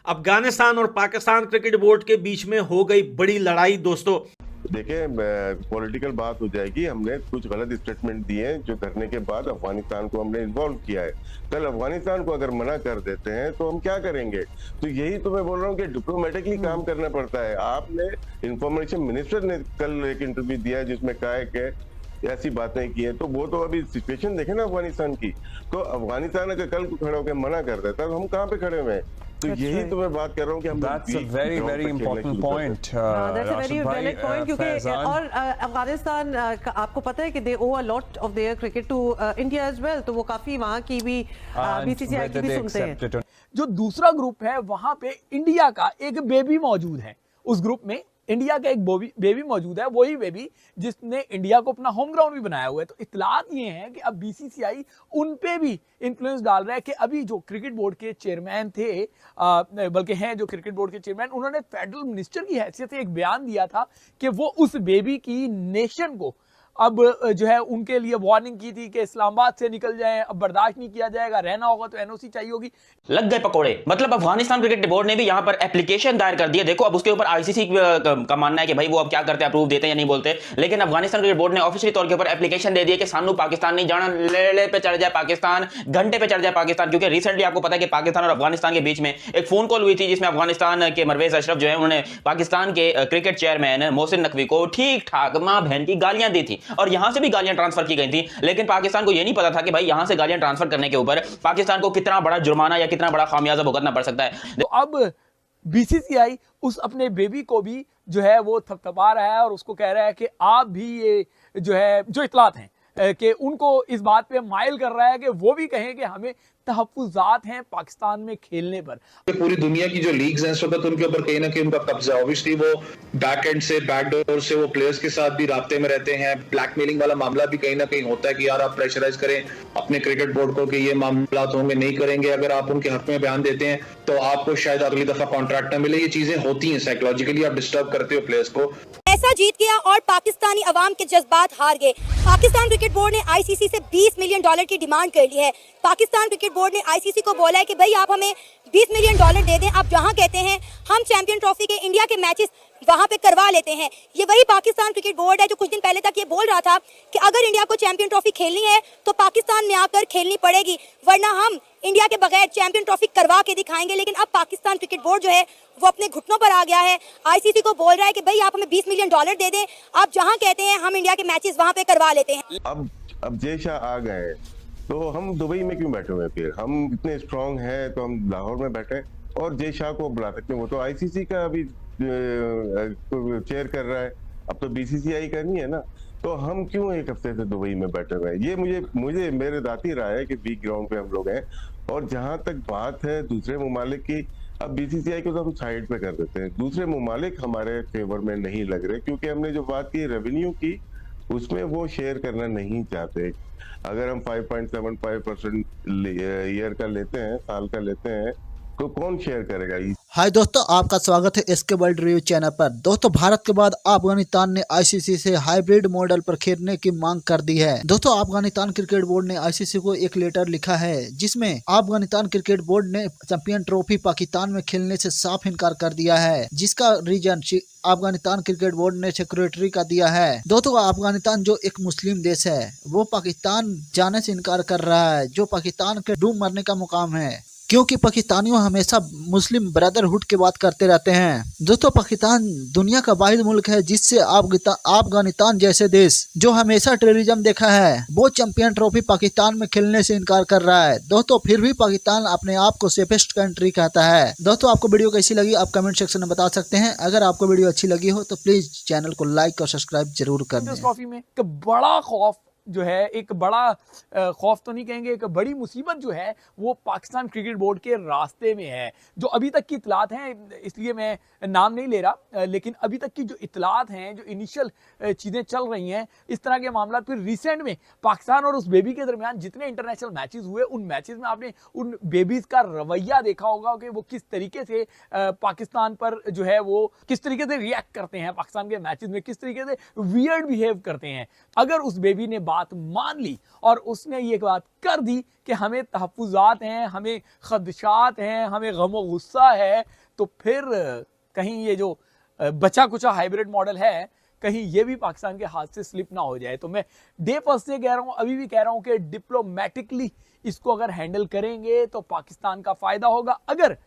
अफगानिस्तान और Pakistan cricket board के बीच में हो गई बड़ी लड़ाई दोस्तों। देखिए, पॉलिटिकल बात हो जाएगी। हमने कुछ गलत स्टेटमेंट दिए हैं जो करने के बाद अफगानिस्तान को हमने इन्वॉल्व किया है। कल अफगानिस्तान को अगर मना कर देते हैं तो हम क्या करेंगे? तो यही तो मैं बोल रहा हूँ कि डिप्लोमेटिकली काम करना पड़ता है। आपने इंफॉर्मेशन मिनिस्टर ने कल एक इंटरव्यू दिया है जिसमें कहा है कि ऐसी बातें की है, तो वो तो अभी सिचुएशन देखे ना अफगानिस्तान की। तो अफगानिस्तान अगर कल को खड़े होकर मना कर देता है तो हम कहाँ पे खड़े हुए हैं? तो यही तो मैं बात कर रहा हूँ कि हम That's a very very important point. That's a very Rashid भाई, valid point क्योंकि फैजान। और अफगानिस्तान आपको पता है कि they owe a lot of their cricket to India as well, तो वो काफी वहाँ की भी बीसीसीआई की भी सुनते हैं। जो दूसरा ग्रुप है वहां पे इंडिया का एक बेबी मौजूद है। उस ग्रुप में इंडिया का एक बेबी मौजूद है, वही बेबी जिसने इंडिया को अपना होम ग्राउंड भी बनाया हुआ है। तो इत्तलात ये हैं कि अब बीसीसीआई उन पे भी इन्फ्लुएंस डाल रहा है कि अभी जो क्रिकेट बोर्ड के चेयरमैन थे, बल्कि हैं जो क्रिकेट बोर्ड के चेयरमैन, उन्होंने फेडरल मिनिस्टर की हैसियत से एक बयान दिया था कि वो उस बेबी की नेशन को अब जो है उनके लिए वार्निंग की थी कि इस्लामाबाद से निकल जाएं, अब बर्दाश्त नहीं किया जाएगा, रहना होगा तो एनओसी चाहिए होगी। लग गए पकोड़े। मतलब अफगानिस्तान क्रिकेट बोर्ड ने भी यहां पर एप्लीकेशन दायर कर दिया। देखो अब उसके ऊपर आईसीसी का मानना है कि भाई वो अब क्या करते हैं, अप्रूव देते हैं या नहीं बोलते, लेकिन अफगानिस्तान क्रिकेट बोर्ड ने ऑफिशियली तौर के ऊपर एप्लीकेशन दे दिया कि सानू पाकिस्तान नहीं जाना, लेड़े पे चढ़ जाए पाकिस्तान, घंटे पे चढ़ जाए पाकिस्तान। क्योंकि रिसेंटली आपको पता है कि पाकिस्तान और अफगानिस्तान के बीच में एक फोन कॉल हुई थी जिसमें अफगानिस्तान के परवेज अशरफ जो है उन्होंने पाकिस्तान के क्रिकेट चेयरमैन मोहसिन नकवी को ठीक ठाक मां बहन की गालियां दी थी और यहां से भी गालियां ट्रांसफर की गई थी। लेकिन पाकिस्तान को यह नहीं पता था कि भाई यहां से गालियां ट्रांसफर करने के ऊपर पाकिस्तान को कितना बड़ा जुर्माना या कितना बड़ा खामियाजा भुगतना पड़ सकता है। तो अब बीसीसीआई उस अपने बेबी को भी जो है वो थपथपा रहा है और उसको कह रहा है कि आप भी ये जो है जो इत्तलात हैं कि उनको इस बात पे माइल कर रहा है कि वो भी कहें कि हमें तहफ्फुज़ात हैं पाकिस्तान में खेलने पर। पूरी दुनिया की जो लीग्स हैं इस वक्त उनके ऊपर कहीं ना कहीं उनका कब्जा। ऑब्वियसली वो बैक एंड से, बैक डोर से वो प्लेयर्स के साथ भी राब्ते में रहते हैं। ब्लैकमेलिंग वाला मामला भी कहीं ना कहीं होता है कि यार आप प्रेशराइज करें अपने क्रिकेट बोर्ड को कि ये मामला होंगे, नहीं करेंगे। अगर आप उनके हक में बयान देते हैं तो आपको शायद अगली दफा कॉन्ट्रैक्ट न मिले। ये चीजें होती हैं, साइकोलॉजिकली आप डिस्टर्ब करते हो प्लेयर्स को। ऐसा जीत गया और पाकिस्तानी अवाम के जज्बात हार गए। पाकिस्तान क्रिकेट बोर्ड ने आईसीसी से $20 मिलियन की डिमांड कर ली है। पाकिस्तान क्रिकेट बोर्ड ने आईसीसी को बोला है कि भाई आप हमें $20 मिलियन दे दें। आप जहां कहते हैं हम चैंपियन ट्रॉफी के इंडिया के मैचेस वहां पे करवा लेते हैं। ये वही पाकिस्तान क्रिकेट बोर्ड है जो कुछ दिन पहले तक ये बोल रहा था कि अगर इंडिया को चैंपियन ट्रॉफी खेलनी है तो पाकिस्तान में आकर खेलनी पड़ेगी, वरना हम इंडिया के बगैर चैंपियन ट्रॉफी करवा के दिखाएंगे। लेकिन अब पाकिस्तान क्रिकेट बोर्ड जो है वो अपने घुटनों पर आ गया है। आईसीसी को बोल रहा है कि भाई आप हमें $20 मिलियन दे दें, आप जहां कहते हैं हम इंडिया के मैचेस वहां पे करवा लेते हैं। अब जय शाह आ गए तो हम दुबई में क्यों बैठे हुए? फिर हम इतने स्ट्रांग हैं तो हम लाहौर में बैठे और जय शाह को बुला सकते हैं। वो तो आईसीसी का अभी चेयर कर रहा है, अब तो बीसीसीआई करनी है ना। तो हम क्यों एक हफ्ते से दुबई में बैठे हुए हैं? ये मुझे मेरे दाती राय है कि वीक ग्राउंड पे हम लोग हैं। और जहां तक बात है दूसरे ममालिक की, अब बीसीसीआई को तो हम साइड पे कर देते हैं। दूसरे ममालिक हमारे फेवर में नहीं लग रहे क्योंकि हमने जो बात की रेवेन्यू की उसमें वो शेयर करना नहीं चाहते। अगर हम 5.75% ईयर का लेते हैं, साल का लेते हैं, तो कौन शेयर करेगा? हाय दोस्तों, आपका स्वागत है इसके वर्ल्ड रिव्यू चैनल पर। दोस्तों, भारत के बाद अफगानिस्तान ने आईसीसी से हाइब्रिड मॉडल पर खेलने की मांग कर दी है। दोस्तों, अफगानिस्तान क्रिकेट बोर्ड ने आईसीसी को एक लेटर लिखा है जिसमें अफगानिस्तान क्रिकेट बोर्ड ने चैंपियन ट्रॉफी पाकिस्तान में खेलने से साफ इनकार कर दिया है, जिसका रीजन अफगानिस्तान क्रिकेट बोर्ड ने सेक्रेटरी का दिया है। दोस्तों, अफगानिस्तान जो एक मुस्लिम देश है वो पाकिस्तान जाने से इनकार कर रहा है, जो पाकिस्तान के डूब मरने का मुकाम है, क्योंकि पाकिस्तानियों हमेशा मुस्लिम ब्रदरहुड की बात करते रहते हैं। दोस्तों, पाकिस्तान दुनिया का वाहिद मुल्क है जिससे अफगानिस्तान जैसे देश जो हमेशा टेररिज्म देखा है वो चैंपियन ट्रॉफी पाकिस्तान में खेलने से इनकार कर रहा है। दोस्तों, फिर भी पाकिस्तान अपने आप को सेफेस्ट कंट्री कहता है। दोस्तों, आपको वीडियो कैसी लगी आप कमेंट सेक्शन में बता सकते हैं। अगर आपको वीडियो अच्छी लगी हो तो प्लीज चैनल को लाइक और सब्सक्राइब जरूर कर दें। ट्रॉफी में एक बड़ा खौफ जो है, एक बड़ा खौफ तो नहीं कहेंगे, एक बड़ी मुसीबत जो है वो पाकिस्तान क्रिकेट बोर्ड के रास्ते में है। जो अभी तक की इत्तलात हैं, इसलिए मैं नाम नहीं ले रहा, लेकिन अभी तक की जो इत्तलात हैं, जो इनिशियल चीज़ें चल रही हैं, इस तरह के मामला फिर रिसेंट में पाकिस्तान और उस बेबी के दरमियान जितने इंटरनेशनल मैचेस हुए, उन मैचेस में आपने उन बेबीज़ का रवैया देखा होगा कि वो किस तरीके से पाकिस्तान पर जो है वो किस तरीके से रिएक्ट करते हैं, पाकिस्तान के मैचेस में किस तरीके से वियर्ड बिहेव करते हैं। अगर उस बेबी ने बात मान ली और उसने ये बात कर दी कि हमें तहफ़्फ़ुज़ात हैं, हमें ख़दशात हैं, हमें गम व गुस्सा है, तो फिर कहीं ये जो बचा कुचा हाइब्रिड मॉडल है, कहीं ये भी पाकिस्तान के हाथ से स्लिप ना हो जाए। तो मैं डे फर्स्ट से कह रहा हूँ, अभी भी कह रहा हूँ कि डिप्लोमेटिकली इसको अगर हैंडल करेंगे तो पाकिस्तान का फायदा होगा। अगर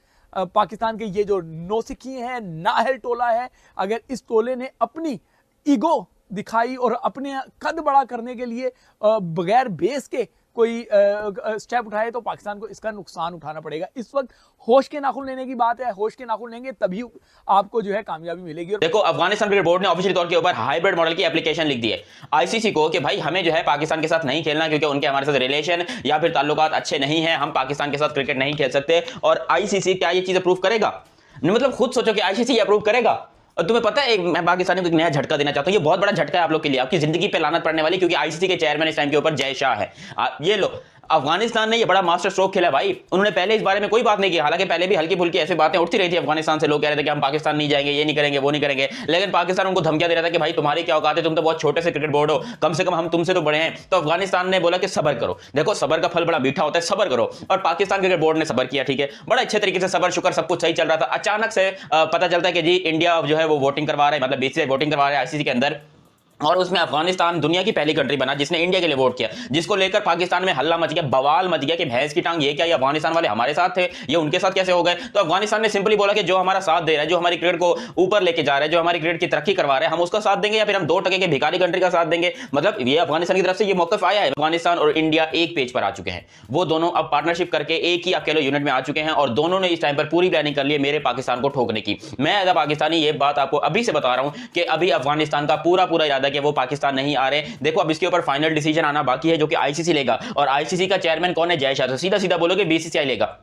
पाकिस्तान के ये जो नौसिखी हैं, नाहल टोला है, अगर इस टोले ने अपनी ईगो दिखाई और अपने कद बड़ा करने के लिए बगैर बेस के कोई स्टेप उठाए तो पाकिस्तान को इसका नुकसान उठाना पड़ेगा। इस वक्त होश के नाखून लेने की बात है, होश के नाखून लेंगे तभी आपको जो है कामयाबी मिलेगी। देखो, अफगानिस्तान क्रिकेट बोर्ड ने ऑफिशियल तौर के ऊपर हाइब्रिड मॉडल की एप्लीकेशन लिख दी है आईसीसी को कि भाई हमें जो है पाकिस्तान के साथ नहीं खेलना, क्योंकि उनके हमारे साथ रिलेशन या फिर ताल्लुकात अच्छे नहीं है, हम पाकिस्तान के साथ क्रिकेट नहीं खेल सकते। और आईसीसी क्या ये चीज अप्रूव करेगा? मतलब खुद सोचो कि आईसीसी अप्रूव करेगा। और तुम्हें पता है, मैं पाकिस्तानी को एक नया झटका देना चाहता हूं। ये बहुत बड़ा झटका है आप लोग के लिए, आपकी जिंदगी पे लानत पड़ने वाली, क्योंकि आईसीसी के चेयरमैन इस टाइम के ऊपर जय शाह है। ये लो, अफगानिस्तान ने ये बड़ा मास्टर स्ट्रोक खेला भाई। उन्होंने पहले इस बारे में कोई बात नहीं की, हालांकि पहले भी हल्की फुल्की ऐसी बातें उठती रही थी अफगानिस्तान से। लोग कह रहे थे कि हम पाकिस्तान नहीं जाएंगे, ये नहीं करेंगे, वो नहीं करेंगे, लेकिन पाकिस्तान उनको धमकियां दे रहा था कि भाई तुम्हारी क्या औकात है, तुम तो बहुत छोटे से क्रिकेट बोर्ड हो, कम से कम हम तुमसे तो बड़े हैं। तो अफगानिस्तान ने बोला कि सबर करो। देखो, सबर का फल बड़ा मीठा होता है, सबर करो। और पाकिस्तान क्रिकेट बोर्ड ने सबर किया, ठीक है, बड़ा अच्छे तरीके से सबर शुक्र, सब कुछ सही चल रहा था। अचानक से पता चलता है कि जी इंडिया जो है वो वोटिंग करवा रहा है, मतलब बीसीसीआई वोटिंग करवा रहा है आईसीसी के अंदर, और उसमें अफगानिस्तान दुनिया की पहली कंट्री बना जिसने इंडिया के लिए वोट किया, जिसको लेकर पाकिस्तान में हल्ला मच गया, बवाल मच गया कि भैंस की टांग, ये क्या, ये अफगानिस्तान वाले हमारे साथ थे, ये उनके साथ कैसे हो गए। तो अफगानिस्तान ने सिंपली बोला कि जो हमारा साथ दे रहा है, जो हमारी क्रिकेट को ऊपर लेके जा रहा है, जो हमारी क्रिकेट की तरक्की करवा रहा है, हम उसका साथ देंगे या फिर हम 2% के भिखारी कंट्री का साथ देंगे। मतलब ये अफगानिस्तान की तरफ से ये मौकफ आया है। अफगानिस्तान और इंडिया एक पेज पर आ चुके हैं, वो दोनों अब पार्टनरशिप करके एक ही आप कह लो यूनिट में आ चुके हैं, और दोनों ने इस टाइम पर पूरी प्लानिंग कर ली है मेरे पाकिस्तान को ठोकने की। मैं एज अ पाकिस्तानी ये बात आपको अभी से बता रहा हूं कि अभी अफगानिस्तान का पूरा इरादा कि वो पाकिस्तान नहीं आ रहे। देखो, अब इसके ऊपर फाइनल डिसीजन आना बाकी है, जो कि आईसीसी लेगा। और आईसीसी का चेयरमैन कौन है? जय शाह। तो सीधा सीधा बोलोगे बीसीसीआई लेगा।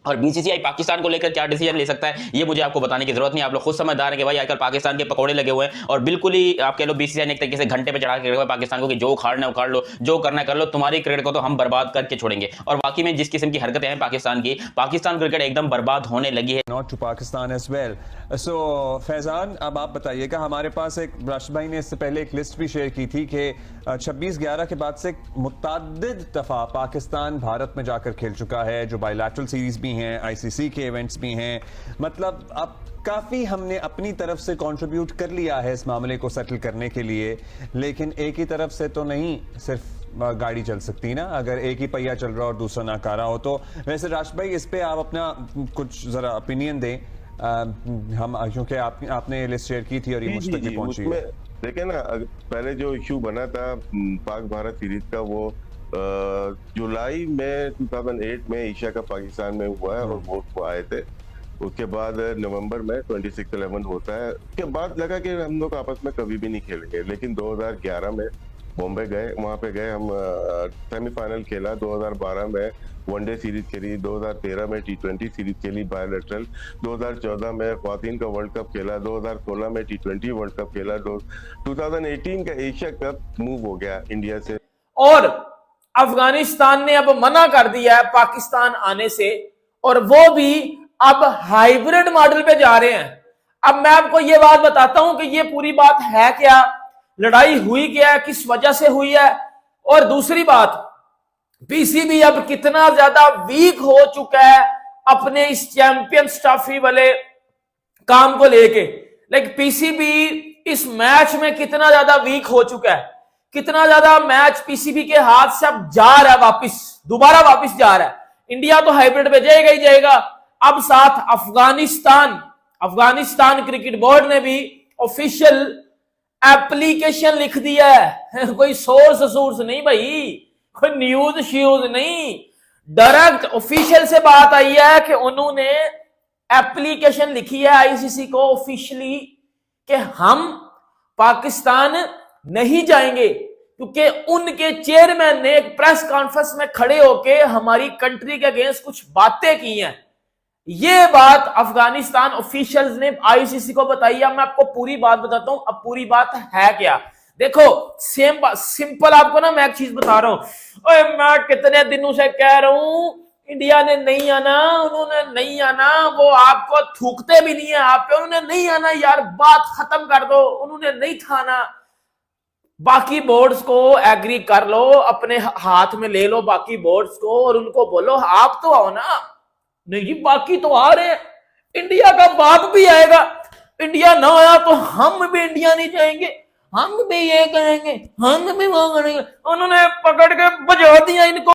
और बीसीसीआई पाकिस्तान को लेकर क्या डिसीजन ले सकता है, ये मुझे आपको बताने की जरूरत नहीं। आप लोग खुद समझदार हैं कि भाई आजकल पाकिस्तान के पकौड़े लगे हुए हैं, और बिल्कुल ही आप कह लो बीसीसीआई ने एक तरीके से घंटे पे चढ़ा के रखा है पाकिस्तान को कि जो उखाड़ना है उखाड़ लो, जो करना है कर लो, तुम्हारी क्रिकेट को तो हम बर्बाद करके छोड़ेंगे। और बाकी में जिस किस्म की हरकतें हैं पाकिस्तान की, पाकिस्तान क्रिकेट एकदम बर्बाद होने लगी है। Not to Pakistan as well. So Faizan, अब आप बताइएगा, हमारे पास एक राशिद भाई ने इससे पहले एक लिस्ट भी शेयर की थी कि 26/11 के बाद से मुतअद्दिद दफा पाकिस्तान भारत में जाकर खेल चुका है, जो बायलैटरल सीरीज भी हैं, आईसीसी के इवेंट्स भी हैं। मतलब अब काफ़ी हमने अपनी तरफ से कंट्रीब्यूट कर लिया है इस मामले को सेटल करने के लिए, लेकिन एक ही तरफ से तो नहीं सिर्फ गाड़ी चल सकती ना, अगर एक ही पहिया चल रहा और दूसरा नाकारा हो। तो वैसे राशिद भाई, इस पे आप अपना कुछ जरा ओपिनियन दें, हम क्योंकि आपने लिस्ट शेयर की थी और ये मुझ तक भी पहुंची है। देखिए ना, पहले जो इशू बना था पाक भारत सीरीज का, वो जुलाई में 2008 में एशिया का पाकिस्तान में हुआ है और वोट को आए थे। उसके बाद नवंबर में 26/11 होता है। उसके बाद लगा कि हम लोग आपस में कभी भी नहीं खेलेंगे, लेकिन 2011 में बॉम्बे गए, वहां पे गए हम, सेमीफाइनल खेला। 2012 में वनडे सीरीज खेली, 2013 में T20 सीरीज खेली बायलैटरल, 2014 में ख्वातीन का वर्ल्ड कप खेला, 2016 में T20 वर्ल्ड कप खेला, 2018 का एशिया कप मूव हो गया इंडिया से। और अफगानिस्तान ने अब मना कर दिया है पाकिस्तान आने से, और वो भी अब हाइब्रिड मॉडल पे जा रहे हैं। अब मैं आपको ये बात बताता हूं कि ये पूरी बात है क्या, लड़ाई हुई क्या है, किस वजह से हुई है। और दूसरी बात, पीसीबी अब कितना ज्यादा वीक हो चुका है अपने इस चैंपियंस ट्रॉफी वाले काम को लेके। लाइक पीसीबी इस मैच में कितना ज्यादा वीक हो चुका है, कितना ज्यादा मैच पीसीबी के हाथ से अब जा रहा है, दोबारा वापस जा रहा है। इंडिया तो हाइब्रिड पे जाएगा ही जाएगा। अब साथ अफगानिस्तान क्रिकेट बोर्ड ने भी ऑफिशियल एप्लीकेशन लिख दिया है। कोई सोर्स नहीं भाई, कोई न्यूज श्यूज नहीं, डायरेक्ट ऑफिशियल से बात आई है कि उन्होंने एप्लीकेशन लिखी है आईसीसी को ऑफिशियली कि हम पाकिस्तान नहीं जाएंगे, क्योंकि उनके चेयरमैन ने एक प्रेस कॉन्फ्रेंस में खड़े होकर हमारी कंट्री के अगेंस्ट कुछ बातें की हैं। ये बात अफगानिस्तान ऑफिशियल्स ने आईसीसी को बताई है। मैं आपको पूरी बात बताता हूं। अब पूरी बात है क्या, देखो, सिंपल आपको ना मैं एक चीज बता रहा हूं। मैं कितने दिनों से कह रहा हूं इंडिया ने नहीं आना, उन्होंने नहीं आना, वो आपको थूकते भी नहीं है आप पे, उन्होंने नहीं आना यार, बात खत्म कर दो, उन्होंने नहीं थाना। बाकी बोर्ड्स को एग्री कर लो, अपने हाथ में ले लो बाकी बोर्ड्स को और उनको बोलो आप तो आओ ना। नहीं जी बाकी तो आ रहे हैं, इंडिया का बाप भी आएगा, इंडिया ना आया तो हम भी इंडिया नहीं जाएंगे, हम भी ये करेंगे, हम भी वो करेंगे। उन्होंने पकड़ के बजा दिया इनको।